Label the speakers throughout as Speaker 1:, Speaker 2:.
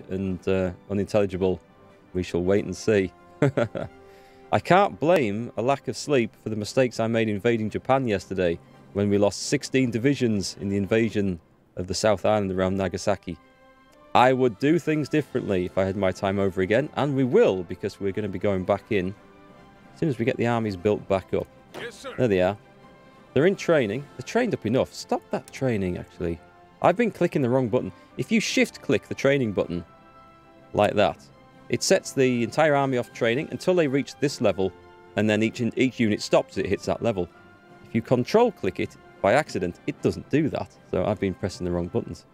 Speaker 1: and unintelligible. We shall wait and see. I can't blame a lack of sleep for the mistakes I made invading Japan yesterday when we lost 16 divisions in the invasion of the South Island around Nagasaki. I would do things differently if I had my time over again, and we will, because we're going to be going back in as soon as we get the armies built back up.
Speaker 2: Yes, sir.
Speaker 1: There they are. They're in training. They're trained up enough. Stop that training, actually. I've been clicking the wrong button. If you shift-click the training button like that, it sets the entire army off training until they reach this level, and then each unit stops as it hits that level. If you control-click it by accident, it doesn't do that. So I've been pressing the wrong buttons.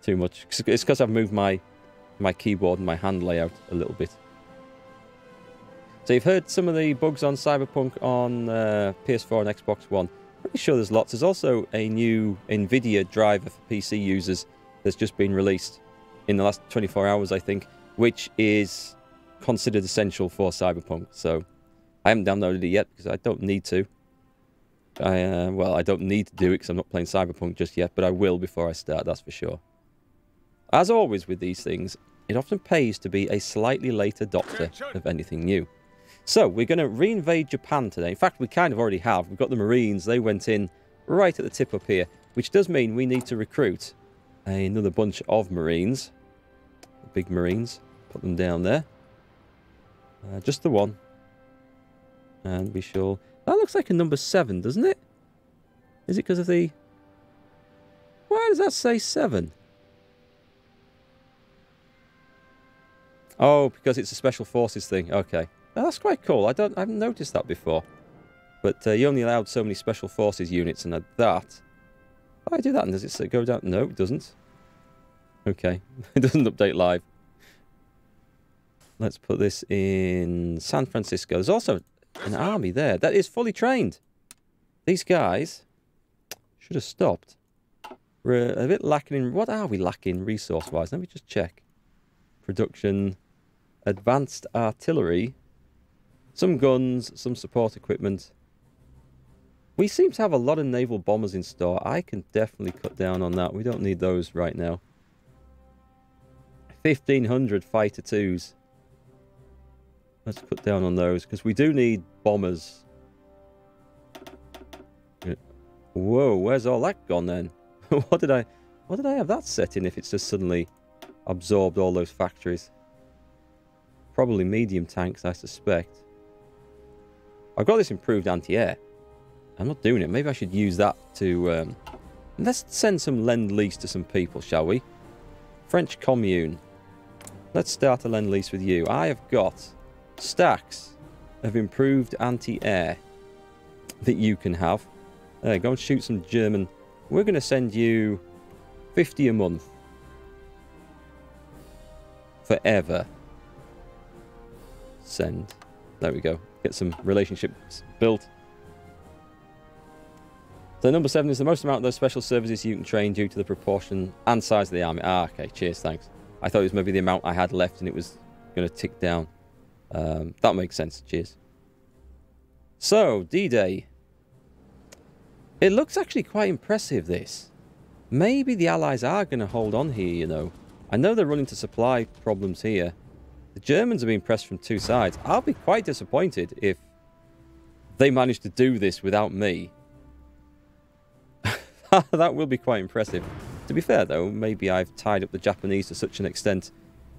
Speaker 1: Too much. It's because I've moved my keyboard and my hand layout a little bit. So you've heard some of the bugs on Cyberpunk on PS4 and Xbox One. Pretty sure there's lots. There's also a new NVIDIA driver for PC users that's just been released in the last 24 hours, I think, which is considered essential for Cyberpunk. So I haven't downloaded it yet because I don't need to. Well, I don't need to do it because I'm not playing Cyberpunk just yet, but I will before I start, that's for sure. As always with these things, it often pays to be a slightly late adopter of anything new. So, we're going to reinvade Japan today. In fact, we kind of already have. We've got the Marines. They went in right at the tip up here, which does mean we need to recruit another bunch of Marines. The big Marines. Put them down there. Just the one. And we shall... That looks like a number 7, doesn't it? Is it because of the... Why does that say 7? Oh, because it's a special forces thing. Okay. Oh, that's quite cool. I haven't noticed that before. But you only allowed so many special forces units, and that... Oh, I do that, and does it go down? No, it doesn't. Okay. It doesn't update live. Let's put this in San Francisco. There's also an army there that is fully trained. These guys should have stopped. We're a bit lacking in... What are we lacking resource-wise? Let me just check. Production... Advanced artillery, some guns, some support equipment. We seem to have a lot of naval bombers in store. I can definitely cut down on that. We don't need those right now. 1,500 fighter twos. Let's cut down on those because we do need bombers. Whoa, where's all that gone then? What did I have that set in if it's just suddenly absorbed all those factories? Probably medium tanks, I suspect. I've got this improved anti-air. I'm not doing it. Maybe I should use that to... Let's send some Lend-Lease to some people, shall we? French Commune. Let's start a Lend-Lease with you. I have got stacks of improved anti-air that you can have. Go and shoot some German. We're going to send you 50 a month. Forever. Send. There we go. Get some relationships built. So number 7 is the most amount of those special services you can train due to the proportion and size of the army. Ah, okay. Cheers, thanks. I thought it was maybe the amount I had left and it was going to tick down. That makes sense. Cheers. So, D-Day. It looks actually quite impressive, this. Maybe the Allies are going to hold on here, you know. I know they're running into supply problems here. The Germans are being pressed from two sides. I'll be quite disappointed if they manage to do this without me. That will be quite impressive. To be fair, though, maybe I've tied up the Japanese to such an extent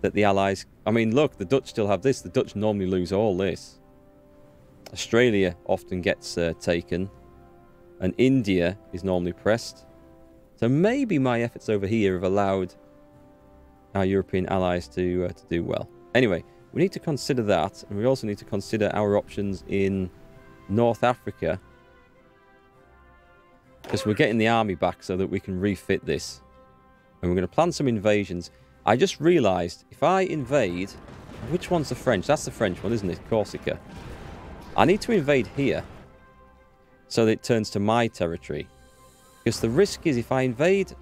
Speaker 1: that the Allies... I mean, look, the Dutch still have this. The Dutch normally lose all this. Australia often gets taken. And India is normally pressed. So maybe my efforts over here have allowed our European allies to do well. Anyway, we need to consider that, and we also need to consider our options in North Africa. Because we're getting the army back so that we can refit this. And we're going to plan some invasions. I just realised, if I invade... Which one's the French? That's the French one, isn't it? Corsica. I need to invade here, so that it turns to my territory. Because the risk is if I invade...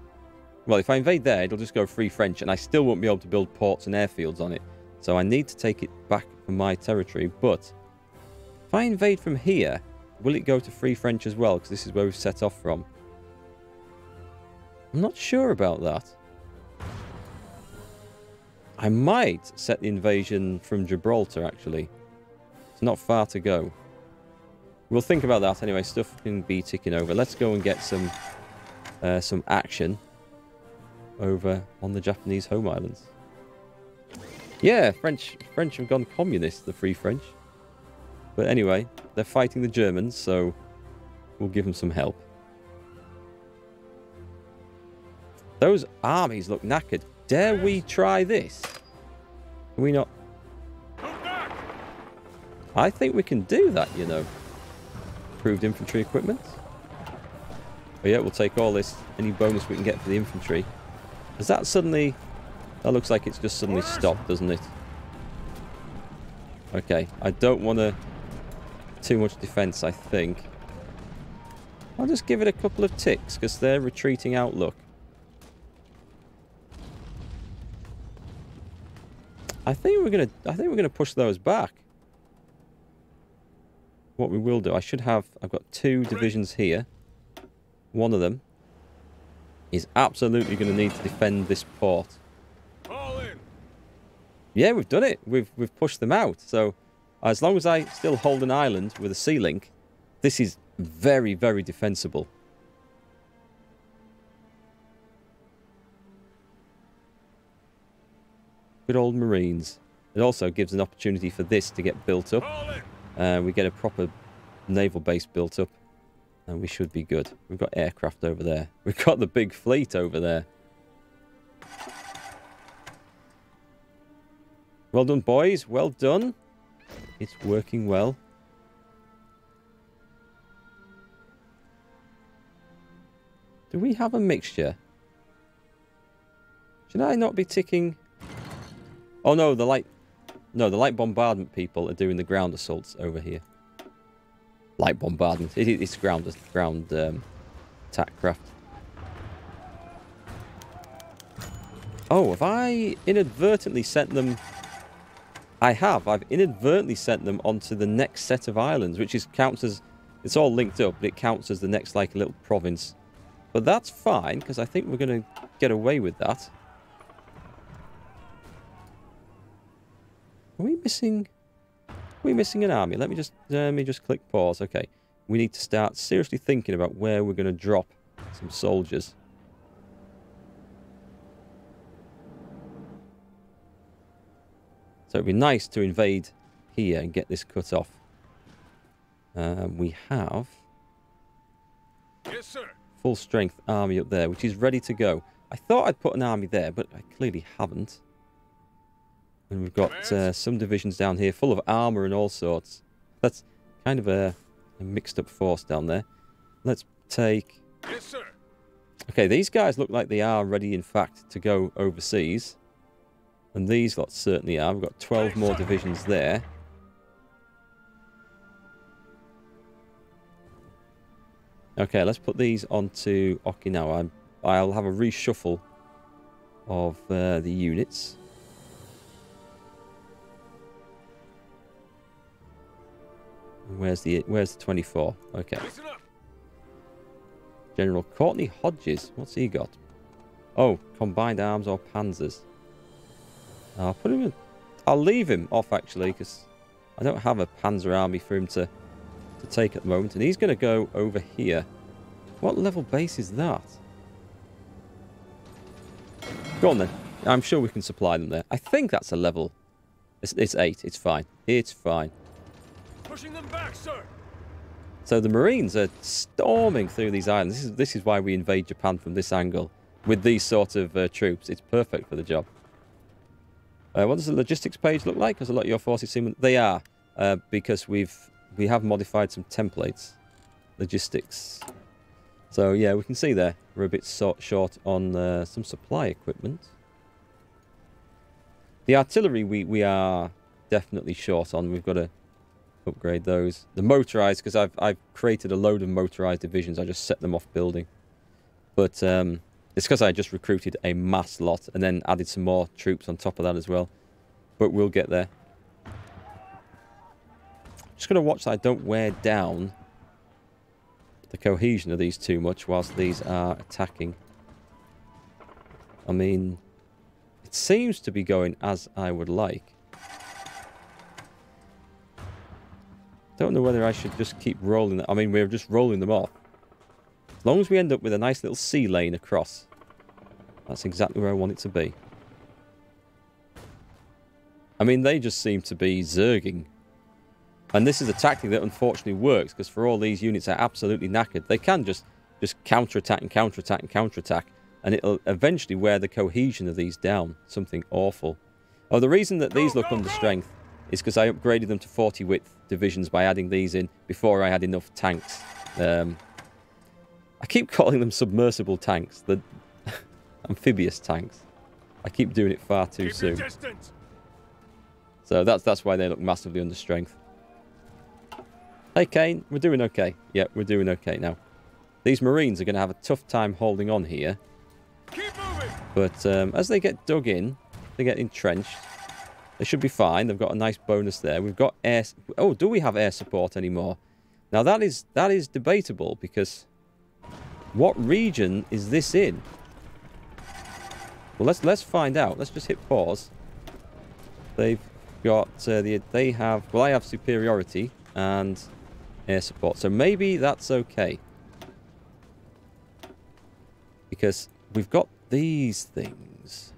Speaker 1: Well, if I invade there, it'll just go free French, and I still won't be able to build ports and airfields on it. So I need to take it back from my territory. But if I invade from here, will it go to free French as well? Because this is where we've set off from. I'm not sure about that. I might set the invasion from Gibraltar, actually. It's not far to go. We'll think about that anyway. Stuff can be ticking over. Let's go and get some action over on the Japanese home islands. Yeah, French have gone communist, the Free French. But anyway, they're fighting the Germans, so we'll give them some help. Those armies look knackered. Dare we try this? Can we not? I think we can do that, you know. Improved infantry equipment. But yeah, we'll take all this, any bonus we can get for the infantry. Has that suddenly... That looks like it's just suddenly stopped, doesn't it? Okay, I don't want to... Too much defense, I think. I'll just give it a couple of ticks, because they're retreating outlook. I think we're gonna push those back. What we will do, I've got 2 divisions here. One of them is absolutely going to need to defend this port. Yeah, we've done it. We've pushed them out. So as long as I still hold an island with a sea link, this is very, very defensible. Good old Marines. It also gives an opportunity for this to get built up. We get a proper naval base built up. And we should be good. We've got aircraft over there. We've got the big fleet over there. Well done, boys. Well done. It's working well. Do we have a mixture? Should I not be ticking... Oh no, the light bombardment people are doing the ground assaults over here. Light bombardment. It's ground attack craft. Oh, have I inadvertently sent them... I have. I've inadvertently sent them onto the next set of islands, which counts as... It's all linked up, but it counts as the next, like, little province. But that's fine, because I think we're going to get away with that. Are we missing... We're missing an army. Let me just click pause. Okay. We need to start seriously thinking about where we're going to drop some soldiers. So it'd be nice to invade here and get this cut off. We have full strength army up there, which is ready to go. I thought I'd put an army there, but I clearly haven't. And we've got some divisions down here full of armour and all sorts. That's kind of a mixed up force down there. Let's take... Yes, sir. Okay, these guys look like they are ready, in fact, to go overseas. And these lots certainly are. We've got 12 more divisions there. Okay, let's put these onto Okinawa. I'll have a reshuffle of the units. Where's the 24? Okay. General Courtney Hodges. What's he got? Oh, combined arms or panzers. I'll put him in. I'll leave him off actually, because I don't have a panzer army for him to take at the moment. And he's going to go over here. What level base is that? Go on then. I'm sure we can supply them there. I think that's a level. It's 8. It's fine. It's fine. Pushing them back, sir. So the Marines are storming through these islands. This is why we invade Japan from this angle. With these sort of troops, it's perfect for the job. What does the logistics page look like? Because a lot of your forces seem... They are, because we have modified some templates. Logistics. So yeah, we can see there we're a bit short on some supply equipment. The artillery we are definitely short on. We've got to upgrade those. The motorized, because I've created a load of motorized divisions. I just set them off building. But it's because I just recruited a mass lot and then added some more troops on top of that as well. But we'll get there. Just got to watch that I don't wear down the cohesion of these too much whilst these are attacking. I mean, It seems to be going as I would like. Don't know whether I should just keep rolling them. I mean, we're just rolling them off. As long as we end up with a nice little sea lane across. That's exactly where I want it to be. I mean, they just seem to be zerging. And this is a tactic that unfortunately works, because for all these units are absolutely knackered, they can just counterattack and counterattack and counterattack, and it'll eventually wear the cohesion of these down. Something awful. Oh, the reason that these look under strength is because I upgraded them to 40 width divisions by adding these in before I had enough tanks. I keep calling them submersible tanks, the amphibious tanks. I keep doing it far too soon. So that's why they look massively under strength. Hey Kane, we're doing okay. Yeah, we're doing okay now. These Marines are going to have a tough time holding on here. But as they get dug in, they get entrenched, they should be fine. They've got a nice bonus there. We've got air... Oh, do we have air support anymore? Now that is debatable, because what region is this in? Well, let's find out. Let's just hit pause. They've got I have superiority and air support, so maybe that's okay, because we've got these things.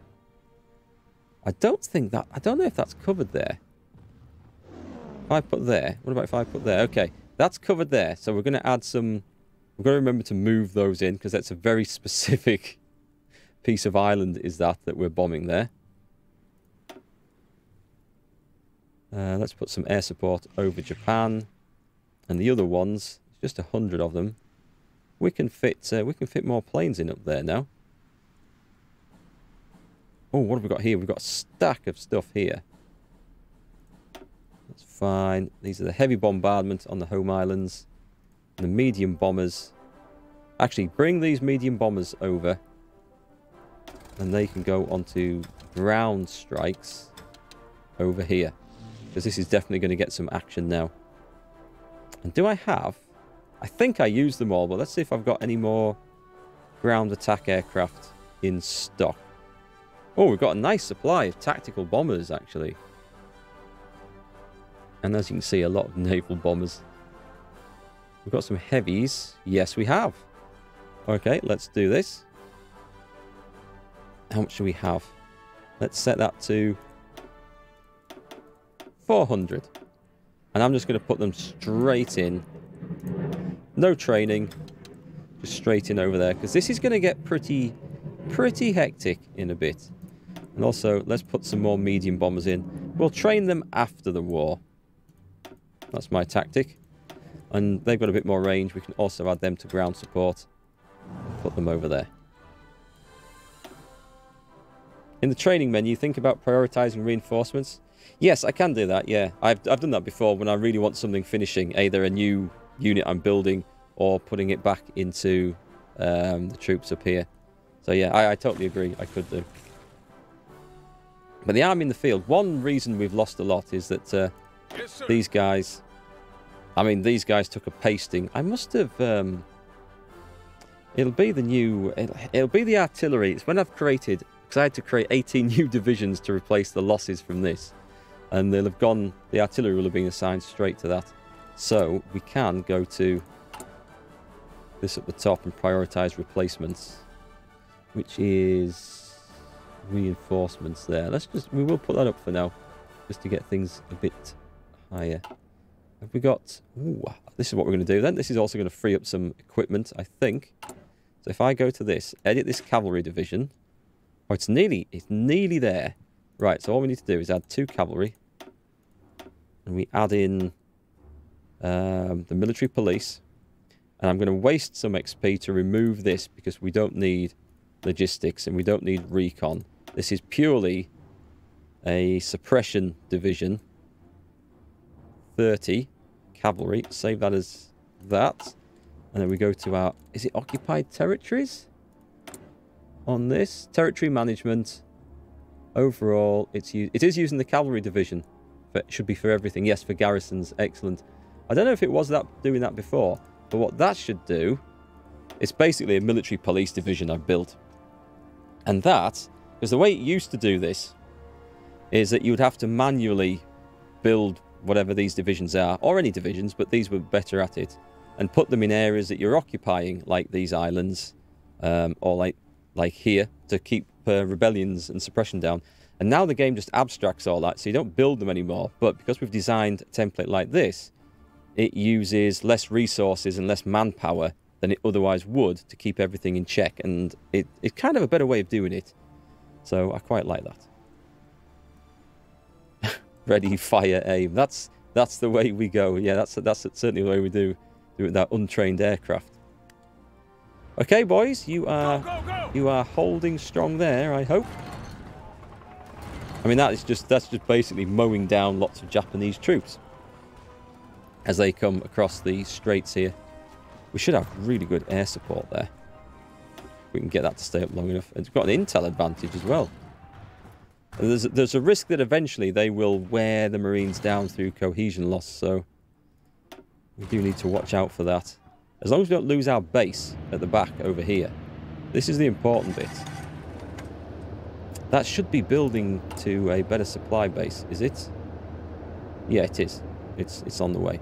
Speaker 1: I don't know if that's covered there. If I put there, what about if I put there? Okay, that's covered there, so we're going to add some. We've got to remember to move those in, because that's a very specific piece of island is that we're bombing there. Let's put some air support over Japan, and the other ones, just 100 of them. We can fit more planes in up there now. Oh, what have we got here? We've got a stack of stuff here. That's fine. These are the heavy bombardment on the home islands. The medium bombers. Actually, bring these medium bombers over, and they can go onto ground strikes over here, because this is definitely going to get some action now. And do I have... I think I used them all, but let's see if I've got any more ground attack aircraft in stock. Oh, we've got a nice supply of tactical bombers, actually. And as you can see, a lot of naval bombers. We've got some heavies. Yes, we have. Okay, let's do this. How much do we have? Let's set that to 400. And I'm just going to put them straight in. No training. Just straight in over there, because this is going to get pretty hectic in a bit. And also, let's put some more medium bombers in. We'll train them after the war. That's my tactic. And they've got a bit more range. We can also add them to ground support. Put them over there. In the training menu, think about prioritizing reinforcements. Yes, I can do that, yeah. I've done that before when I really want something finishing. Either a new unit I'm building or putting it back into the troops up here. So yeah, I totally agree. I could do. But the army in the field, one reason we've lost a lot is that these guys... I mean, these guys took a pasting. I must have... it'll be the new... It'll be the artillery. It's when I've created... Because I had to create 18 new divisions to replace the losses from this. And they'll have gone... The artillery will have been assigned straight to that. So, we can go to this at the top and prioritize replacements. Which is... reinforcements there. We will put that up for now. Just to get things a bit higher. Have we got... Ooh, this is what we're going to do then. This is also going to free up some equipment, I think. So if I go to this, edit this cavalry division. Oh, it's nearly there. Right, so all we need to do is add 2 cavalry. And we add in the military police. And I'm going to waste some XP to remove this because we don't need logistics and we don't need recon. This is purely a suppression division. 30 cavalry. Save that as that. And then we go to our... Is it occupied territories? On this. Territory management. Overall, it is using the cavalry division. But it should be for everything. Yes, for garrisons. Excellent. I don't know if it was doing that before. But what that should do... It's basically a military police division I've built. And that Because the way it used to do this is that you would have to manually build whatever these divisions are, or any divisions, but these were better at it, and put them in areas that you're occupying, like these islands, or like here, to keep rebellions and suppression down. And now the game just abstracts all that, so you don't build them anymore. But because we've designed a template like this, it uses less resources and less manpower than it otherwise would to keep everything in check. And it's kind of a better way of doing it. So I quite like that. Ready, fire, aim. That's the way we go. Yeah, that's certainly the way we do it with that untrained aircraft. Okay, boys, you are holding strong there, I hope. I mean, that's just basically mowing down lots of Japanese troops as they come across the straits here. We should have really good air support there. We can get that to stay up long enough. It's got an intel advantage as well. And there's a risk that eventually they will wear the Marines down through cohesion loss, so we do need to watch out for that. As long as we don't lose our base at the back over here. This is the important bit. That should be building to a better supply base, is it? Yeah, it is. It's on the way.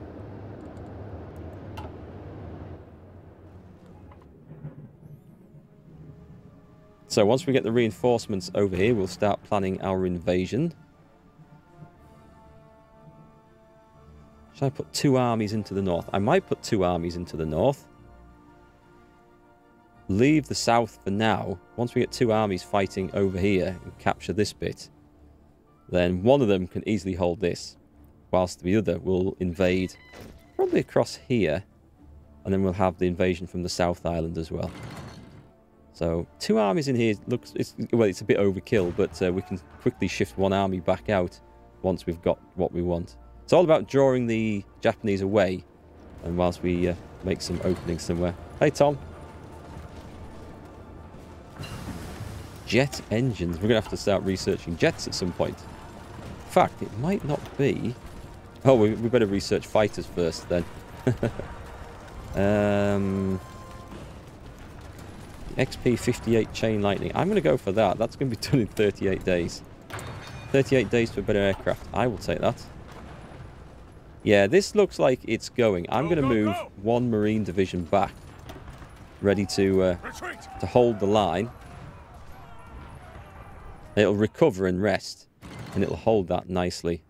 Speaker 1: So once we get the reinforcements over here, we'll start planning our invasion. Should I put 2 armies into the north? I might put 2 armies into the north. Leave the south for now. Once we get 2 armies fighting over here and capture this bit, then one of them can easily hold this, whilst the other will invade probably across here, and then we'll have the invasion from the South Island as well. So 2 armies in here looks, it's a bit overkill, but we can quickly shift 1 army back out once we've got what we want. It's all about drawing the Japanese away, and whilst we make some openings somewhere. Hey, Tom. Jet engines. We're going to have to start researching jets at some point. In fact, it might not be... Oh, we better research fighters first, then. XP58 chain lightning. I'm going to go for that. That's going to be done in 38 days. 38 days for a better aircraft. I will take that. Yeah, this looks like it's going. I'm going to move 1 Marine division back. Ready to hold the line. It'll recover and rest, and it'll hold that nicely.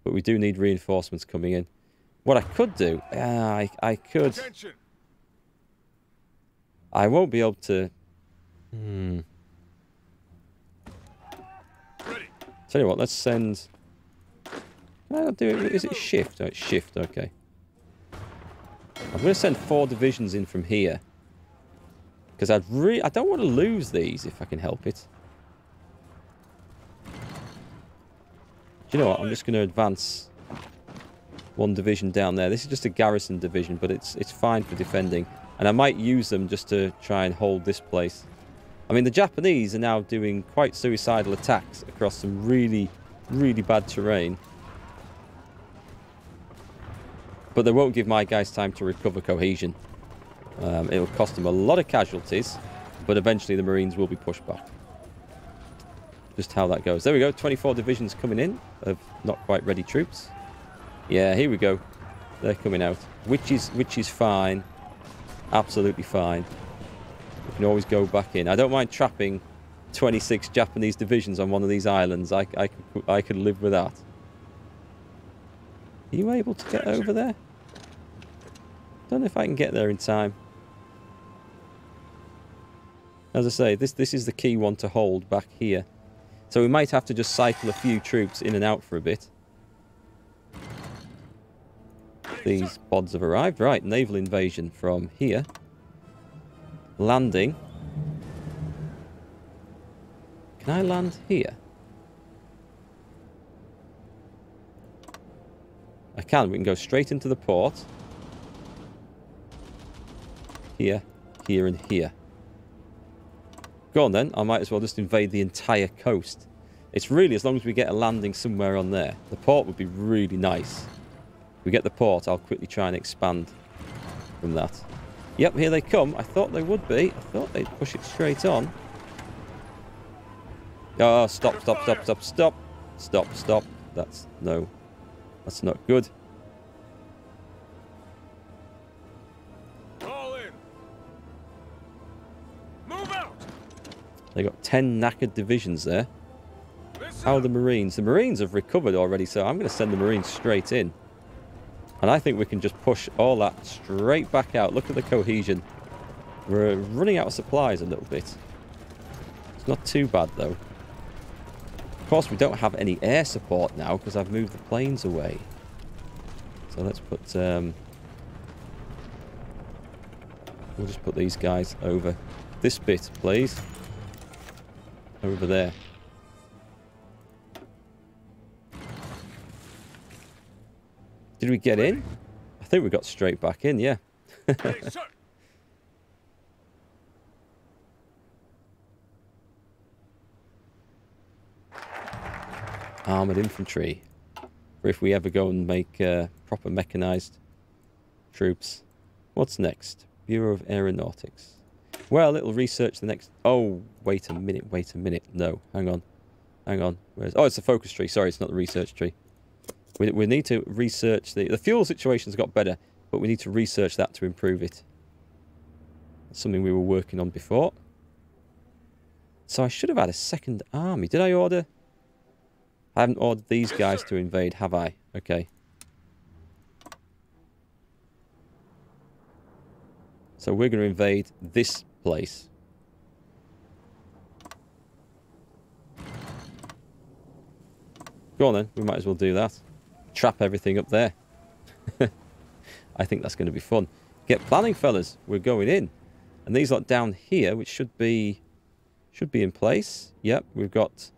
Speaker 1: But we do need reinforcements coming in. What I could do, I could... I won't be able to... Tell you what, let's send... Can I not do it? Is it shift? Oh, it's shift, okay. I'm going to send 4 divisions in from here. Because I don't want to lose these if I can help it. Do you know what? I'm just going to advance 1 division down there. This is just a garrison division, but it's fine for defending. And I might use them just to try and hold this place. I mean, the Japanese are now doing quite suicidal attacks across some really, really bad terrain. But they won't give my guys time to recover cohesion. It'll cost them a lot of casualties, but eventually the Marines will be pushed back. Just how that goes. There we go, 24 divisions coming in of not quite ready troops. Yeah, here we go. They're coming out, which is fine. Absolutely fine. We can always go back in. I don't mind trapping 26 Japanese divisions on one of these islands. I could live with that. Are you able to get over there? Don't know if I can get there in time. As I say, this is the key one to hold back here. So we might have to just cycle a few troops in and out for a bit. These pods have arrived. Right, naval invasion from here. Landing. Can I land here? I can. We can go straight into the port. Here, here, and here. Go on then. I might as well just invade the entire coast. It's really, as long as we get a landing somewhere on there. The port would be really nice. If we get the port, I'll quickly try and expand from that. Yep, here they come. I thought they would be. I thought they'd push it straight on. Oh, stop, stop, stop, stop, stop. Stop, stop. That's not good.
Speaker 2: All in. Move out.
Speaker 1: They got 10 knackered divisions there. How are the Marines? The Marines have recovered already, so I'm going to send the Marines straight in. And I think we can just push all that straight back out. Look at the cohesion. We're running out of supplies a little bit. It's not too bad, though. Of course, we don't have any air support now because I've moved the planes away. So let's put... we'll just put these guys over this bit, please. Over there. Did we get in? I think we got straight back in, yeah. Armoured infantry. For if we ever go and make proper mechanised troops. What's next? Bureau of Aeronautics. Well, it'll research the next... Oh, wait a minute, wait a minute. No, hang on. Hang on. Where's... Oh, it's the focus tree. Sorry, it's not the research tree. We need to research the fuel situation's got better, but we need to research that to improve it. That's something we were working on before. So I should have had a second army. Did I order? I haven't ordered these guys to invade, have I? Okay. So we're going to invade this place. Go on then, we might as well do that. Trap everything up there. I think that's going to be fun. Get planning, fellas. We're going in. And these lot down here, which should be in place. Yep, we've got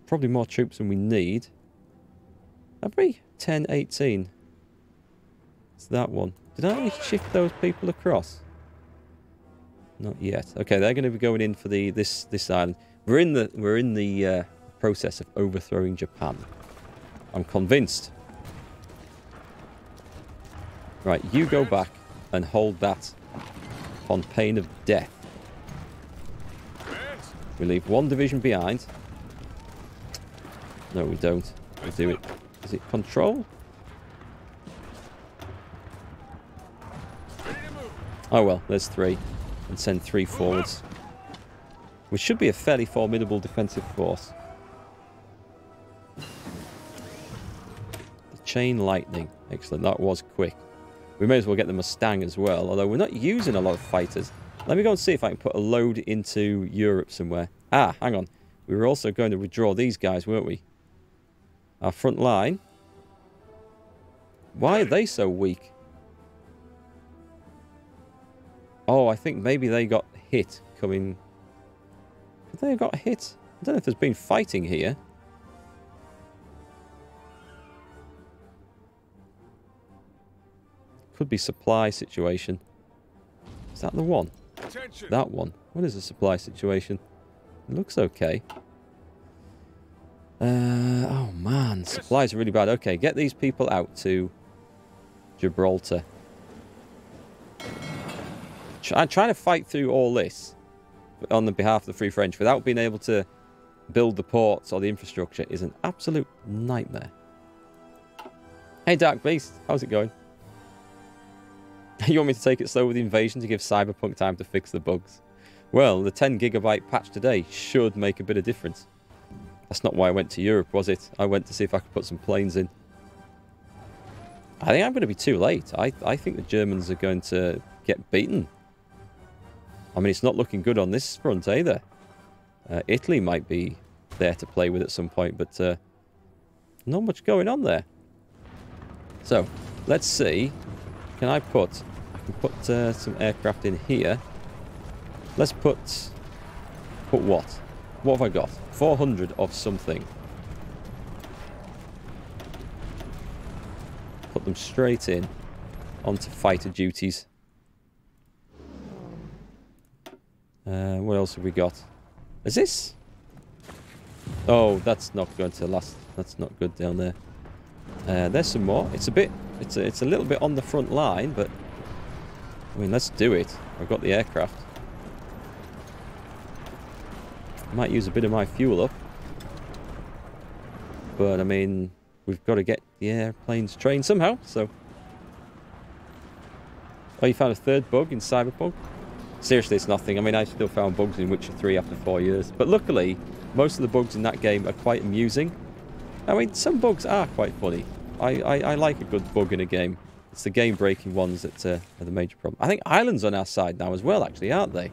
Speaker 1: probably more troops than we need. Have we? 10, 18. It's that one. Did I shift those people across? Not yet. Okay, they're going to be going in for this island. We're in the process of overthrowing Japan. I'm convinced. Right, you go back and hold that on pain of death. We leave one division behind. No, we don't. We do it. Is it control? Oh well, there's 3. And send 3 forwards. Which should be a fairly formidable defensive force. Chain lightning. Excellent. That was quick. We may as well get the Mustang as well. Although we're not using a lot of fighters. Let me go and see if I can put a load into Europe somewhere. Ah, hang on. We were also going to withdraw these guys, weren't we? Our front line. Why are they so weak? Oh, I think maybe they got hit coming... Have they got hit? I don't know if there's been fighting here. Could be supply situation. Is that the one?
Speaker 2: Attention.
Speaker 1: That one. What is the supply situation? It looks okay. Oh man, supplies are really bad. Okay, get these people out to Gibraltar. I'm trying to fight through all this on the behalf of the Free French without being able to build the ports or the infrastructure is an absolute nightmare. Hey Dark Beast, how's it going? You want me to take it slow with the invasion to give Cyberpunk time to fix the bugs? Well, the 10 gigabyte patch today should make a bit of difference. That's not why I went to Europe, was it? I went to see if I could put some planes in. I think I'm going to be too late. I think the Germans are going to get beaten. I mean, it's not looking good on this front either. Italy might be there to play with at some point, but not much going on there. So, let's see. Can I put... I can put some aircraft in here. Let's put what? What have I got? 400 of something. Put them straight in onto fighter duties. What else have we got? Is this? Oh, that's not going to last. That's not good down there. There's some more. It's a bit. It's a little bit on the front line, but I mean, let's do it. I've got the aircraft. Might use a bit of my fuel up. But, I mean, we've got to get the airplanes trained somehow, so... Oh, you found a third bug in Cyberpunk? Seriously, it's nothing. I mean, I still found bugs in Witcher 3 after 4 years. But luckily, most of the bugs in that game are quite amusing. I mean, some bugs are quite funny. I like a good bug in a game. It's the game-breaking ones that are the major problem. I think Ireland's on our side now as well, actually, aren't they?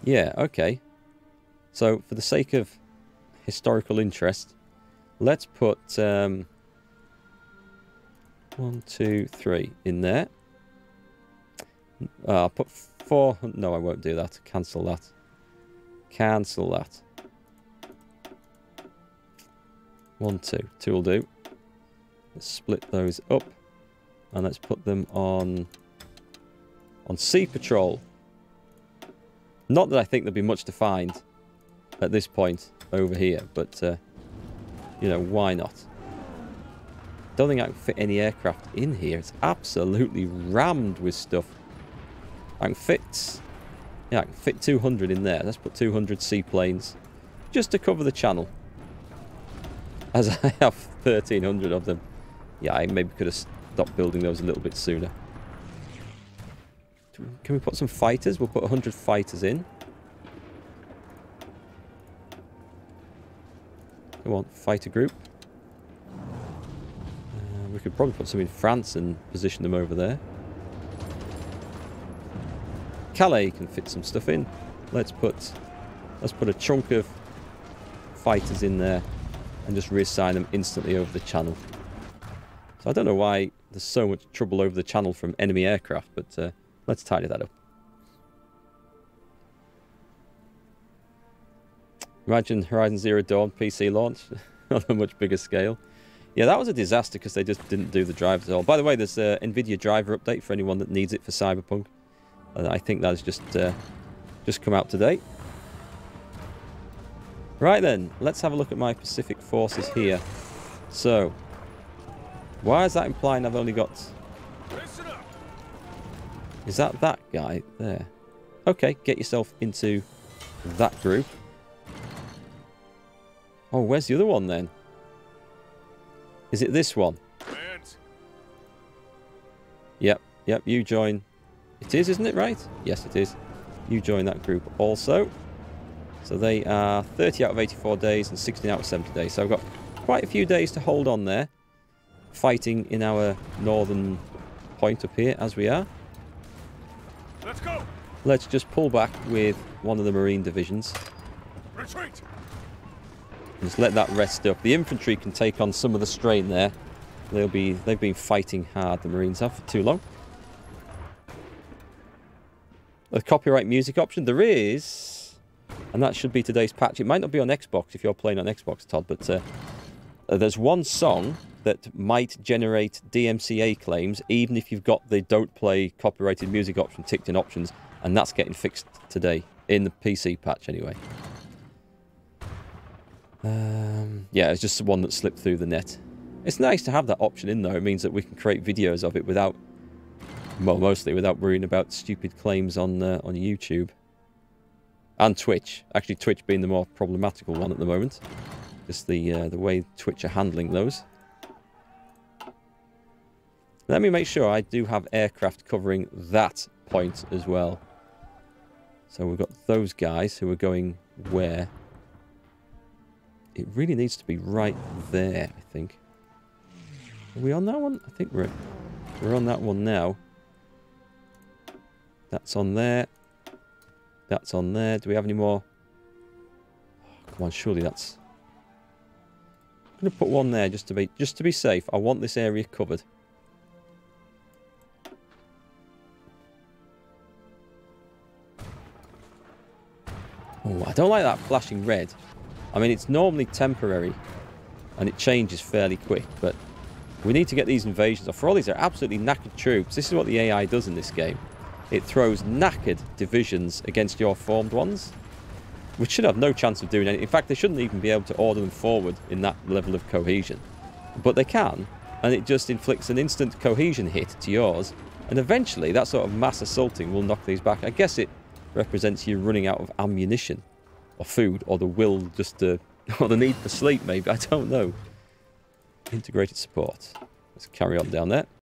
Speaker 1: Yeah, okay. So, for the sake of historical interest, let's put 1, 2, 3 in there. I'll put 4. No, I won't do that. Cancel that. Cancel that. 1, 2. 2 will do. Let's split those up. And let's put them on Sea Patrol. Not that I think there'll be much to find at this point over here, but, you know, why not? Don't think I can fit any aircraft in here. It's absolutely rammed with stuff. I can fit 200 in there. Let's put 200 seaplanes just to cover the channel. As I have 1,300 of them. Yeah, I maybe could have stopped building those a little bit sooner. Can we put some fighters? We'll put 100 fighters in. Come on, fighter group. We could probably put some in France and position them over there. Calais can fit some stuff in. Let's put a chunk of fighters in there and just reassign them instantly over the channel. So I don't know why there's so much trouble over the channel from enemy aircraft, but let's tidy that up. Imagine Horizon Zero Dawn PC launch on a much bigger scale. Yeah, that was a disaster because they just didn't do the drivers at all. By the way, there's an NVIDIA driver update for anyone that needs it for Cyberpunk. I think that has just come out today. Right then, let's have a look at my Pacific forces here. So, why is that implying I've only got... Is that guy there? Okay, get yourself into that group. Oh, where's the other one then? Is it this one? Yep, you join. It is, isn't it, right? Yes, it is. You join that group also. So they are 30 out of 84 days and 16 out of 70 days. So I've got quite a few days to hold on there. Fighting in our northern point up here, as we are.
Speaker 2: Let's go.
Speaker 1: Let's just pull back with one of the marine divisions.
Speaker 2: Retreat.
Speaker 1: Just let that rest up. The infantry can take on some of the strain there. They've been fighting hard, the Marines have, for too long. A copyright music option, there is, and that should be today's patch. It might not be on Xbox if you're playing on Xbox, Todd, but there's one song that might generate DMCA claims, even if you've got the don't play copyrighted music option ticked in options, and that's getting fixed today, in the PC patch anyway. Yeah, it's just the one that slipped through the net. It's nice to have that option in, though. It means that we can create videos of it without, well, mostly without worrying about stupid claims on YouTube. And Twitch. Actually, Twitch being the more problematical one at the moment. Just the way Twitch are handling those. Let me make sure I do have aircraft covering that point as well. So we've got those guys who are going where? It really needs to be right there, I think. Are we on that one? I think we're on that one now. That's on there. That's on there. Do we have any more? Oh, come on, surely that's... I'm going to put one there just to be safe. I want this area covered. Oh, I don't like that flashing red. I mean, it's normally temporary, and it changes fairly quick, but we need to get these invasions off. For all these are absolutely knackered troops. This is what the AI does in this game. It throws knackered divisions against your formed ones, which should have no chance of doing anything. In fact, they shouldn't even be able to order them forward in that level of cohesion. But they can, and it just inflicts an instant cohesion hit to yours, And eventually, that sort of mass assaulting will knock these back. I guess it represents you running out of ammunition or food or the will just to... or the need for sleep, maybe. I don't know. Integrated support. Let's carry on down there.